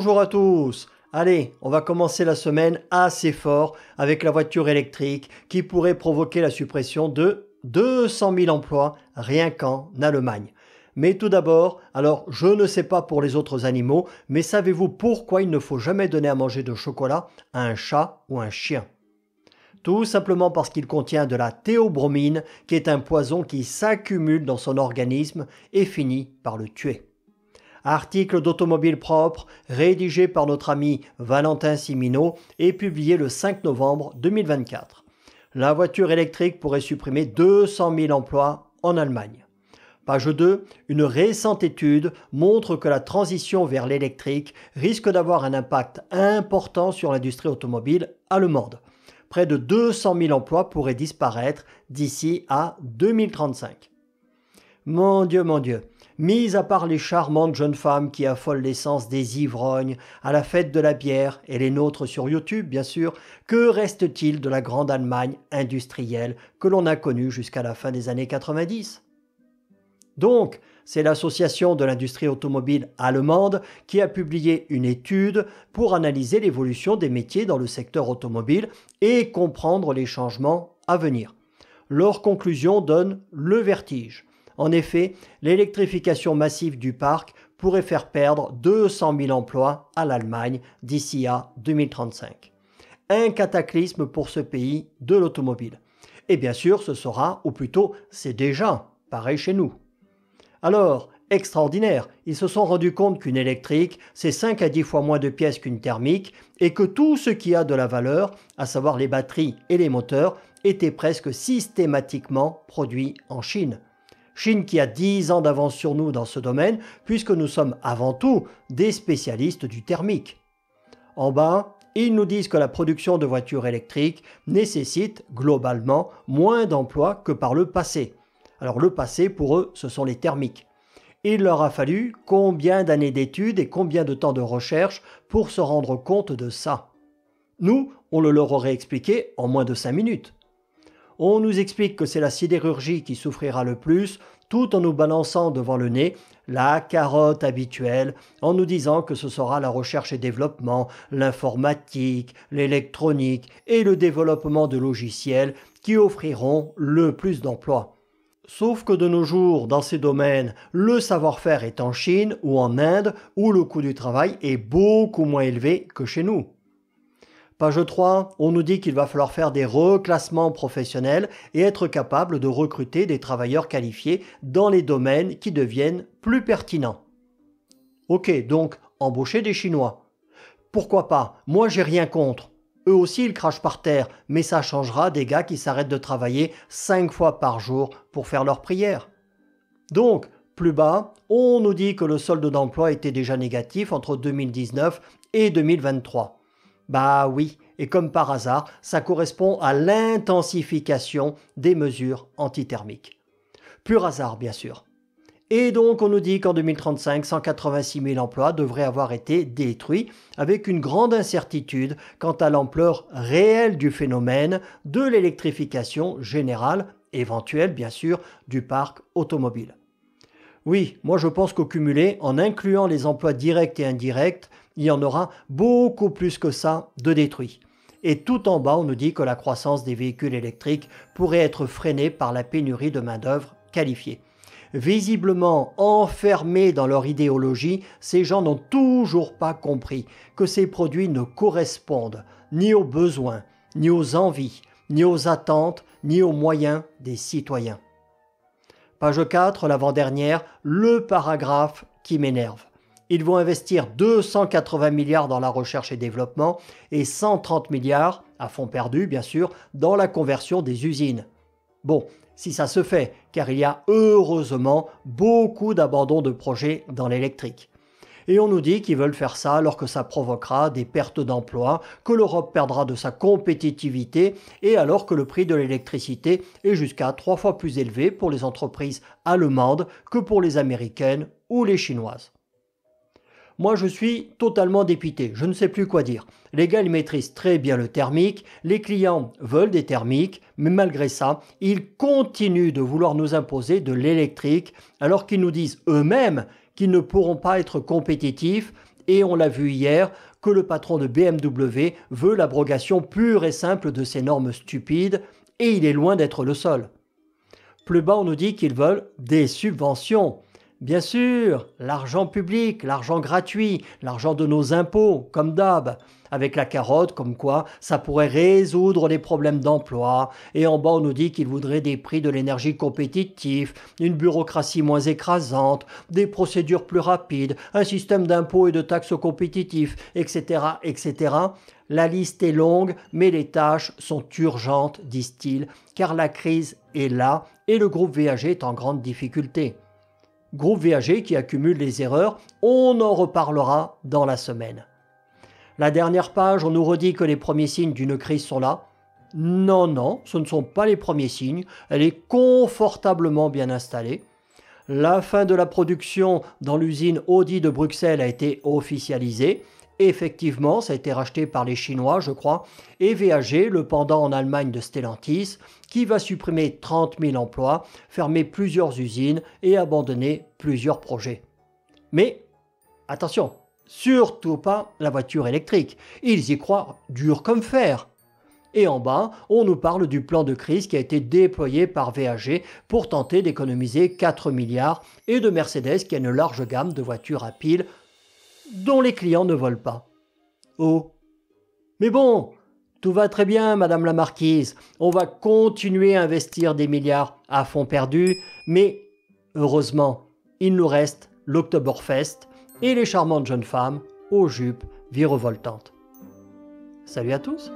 Bonjour à tous. Allez, on va commencer la semaine assez fort avec la voiture électrique qui pourrait provoquer la suppression de 200 000 emplois rien qu'en Allemagne. Mais tout d'abord, alors je ne sais pas pour les autres animaux, mais savez-vous pourquoi il ne faut jamais donner à manger de chocolat à un chat ou un chien? Tout simplement parce qu'il contient de la théobromine, qui est un poison qui s'accumule dans son organisme et finit par le tuer. Article d'Automobile Propre, rédigé par notre ami Valentin Simineau et publié le 5 novembre 2024. La voiture électrique pourrait supprimer 200 000 emplois en Allemagne. Page 2, une récente étude montre que la transition vers l'électrique risque d'avoir un impact important sur l'industrie automobile allemande. Près de 200 000 emplois pourraient disparaître d'ici à 2035. Mon Dieu, mis à part les charmantes jeunes femmes qui affolent l'essence des ivrognes à la fête de la bière et les nôtres sur YouTube, bien sûr, que reste-t-il de la grande Allemagne industrielle que l'on a connue jusqu'à la fin des années 90? Donc, c'est l'association de l'industrie automobile allemande qui a publié une étude pour analyser l'évolution des métiers dans le secteur automobile et comprendre les changements à venir. Leur conclusion donne le vertige. En effet, l'électrification massive du parc pourrait faire perdre 200 000 emplois à l'Allemagne d'ici à 2035. Un cataclysme pour ce pays de l'automobile. Et bien sûr, ce sera, ou plutôt, c'est déjà pareil chez nous. Alors, extraordinaire, ils se sont rendus compte qu'une électrique, c'est 5 à 10 fois moins de pièces qu'une thermique et que tout ce qui a de la valeur, à savoir les batteries et les moteurs, était presque systématiquement produit en Chine. Chine qui a 10 ans d'avance sur nous dans ce domaine puisque nous sommes avant tout des spécialistes du thermique. En bas, ils nous disent que la production de voitures électriques nécessite globalement moins d'emplois que par le passé. Alors le passé, pour eux, ce sont les thermiques. Il leur a fallu combien d'années d'études et combien de temps de recherche pour se rendre compte de ça? Nous, on le leur aurait expliqué en moins de 5 minutes. On nous explique que c'est la sidérurgie qui souffrira le plus, tout en nous balançant devant le nez la carotte habituelle, en nous disant que ce sera la recherche et développement, l'informatique, l'électronique et le développement de logiciels qui offriront le plus d'emplois. Sauf que de nos jours, dans ces domaines, le savoir-faire est en Chine ou en Inde, où le coût du travail est beaucoup moins élevé que chez nous. Page 3, on nous dit qu'il va falloir faire des reclassements professionnels et être capable de recruter des travailleurs qualifiés dans les domaines qui deviennent plus pertinents. Ok, donc embaucher des Chinois. Pourquoi pas? Moi, j'ai rien contre. Eux aussi, ils crachent par terre, mais ça changera des gars qui s'arrêtent de travailler 5 fois par jour pour faire leurs prières. Donc, plus bas, on nous dit que le solde d'emploi était déjà négatif entre 2019 et 2023. Bah oui, et comme par hasard, ça correspond à l'intensification des mesures antithermiques. Pur hasard, bien sûr. Et donc, on nous dit qu'en 2035, 186 000 emplois devraient avoir été détruits, avec une grande incertitude quant à l'ampleur réelle du phénomène de l'électrification générale, éventuelle bien sûr, du parc automobile. Oui, moi je pense qu'au cumulé, en incluant les emplois directs et indirects, il y en aura beaucoup plus que ça de détruits. Et tout en bas, on nous dit que la croissance des véhicules électriques pourrait être freinée par la pénurie de main-d'œuvre qualifiée. Visiblement enfermés dans leur idéologie, ces gens n'ont toujours pas compris que ces produits ne correspondent ni aux besoins, ni aux envies, ni aux attentes, ni aux moyens des citoyens. Page 4, l'avant-dernière, le paragraphe qui m'énerve. Ils vont investir 280 milliards dans la recherche et développement et 130 milliards, à fonds perdus bien sûr, dans la conversion des usines. Bon, si ça se fait, car il y a heureusement beaucoup d'abandons de projets dans l'électrique. Et on nous dit qu'ils veulent faire ça alors que ça provoquera des pertes d'emplois, que l'Europe perdra de sa compétitivité et alors que le prix de l'électricité est jusqu'à 3 fois plus élevé pour les entreprises allemandes que pour les américaines ou les chinoises. Moi, je suis totalement dépité, je ne sais plus quoi dire. Les gars, ils maîtrisent très bien le thermique, les clients veulent des thermiques, mais malgré ça, ils continuent de vouloir nous imposer de l'électrique, alors qu'ils nous disent eux-mêmes qu'ils ne pourront pas être compétitifs Et on l'a vu hier que le patron de BMW veut l'abrogation pure et simple de ces normes stupides, et il est loin d'être le seul. Plus bas, on nous dit qu'ils veulent des subventions. Bien sûr, l'argent public, l'argent gratuit, l'argent de nos impôts, comme d'hab, avec la carotte, comme quoi ça pourrait résoudre les problèmes d'emploi. Et en bas, on nous dit qu'ils voudraient des prix de l'énergie compétitifs, une bureaucratie moins écrasante, des procédures plus rapides, un système d'impôts et de taxes compétitifs, etc., etc. La liste est longue, mais les tâches sont urgentes, disent-ils, car la crise est là et le groupe VAG est en grande difficulté. Groupe VAG qui accumule les erreurs, on en reparlera dans la semaine. La dernière page, on nous redit que les premiers signes d'une crise sont là. Non, non, ce ne sont pas les premiers signes, elle est confortablement bien installée. La fin de la production dans l'usine Audi de Bruxelles a été officialisée. Effectivement, ça a été racheté par les Chinois, je crois, et VAG, le pendant en Allemagne de Stellantis, qui va supprimer 30 000 emplois, fermer plusieurs usines et abandonner plusieurs projets. Mais, attention, surtout pas la voiture électrique. Ils y croient dur comme fer. Et en bas, on nous parle du plan de crise qui a été déployé par VAG pour tenter d'économiser 4 milliards et de Mercedes qui a une large gamme de voitures à piles dont les clients ne veulent pas. Oh, mais bon, tout va très bien, Madame la Marquise. On va continuer à investir des milliards à fond perdu, mais heureusement, il nous reste l'Oktoberfest et les charmantes jeunes femmes aux jupes virevoltantes. Salut à tous!